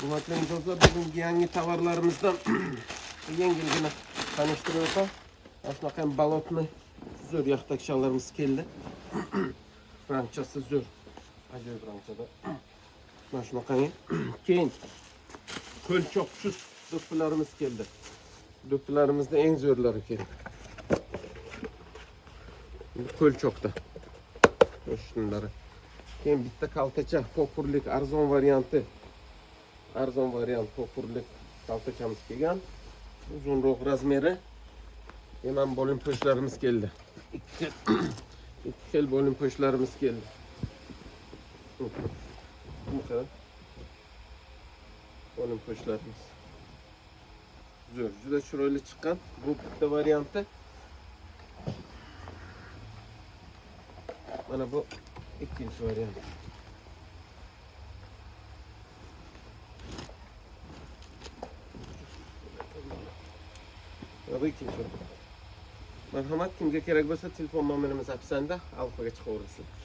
Hurmatli mijozlar, bugungi yangi tovarlarimizdan yengilgina tanishtirib o'taman. Mana shunaqa ham bolotniy zo'r yaxtakchalarimiz keldi. Rangchasi zo'r. Ajoyib rangchada. Mana shunaqangi. Keyin qo'lchoqsiz do'ppilarimiz keldi. Do'ppilarimizda eng zo'rlari keldi. Qo'lchoqda. Shunlari. Keyin bitta kaltacha popurlik arzon varianti. Arzon variant popurlik kaltachamiz kelgan. Uzunroq razmeri. Hemen bo'lim po'shlarimiz keldi. Ikki xil bo'lim po'shlarimiz keldi. Bakalım. Bo'lim po'shlarimiz. Zo'r, juda chiroyli chiqqan. Bu bitta varianti. Mana bu ikkinchi variant. Bu ikinchi. Marhamat, kimga kerak bo'lsa telefon nomerimiz apsanda, aloqaga chiqaverasizlar.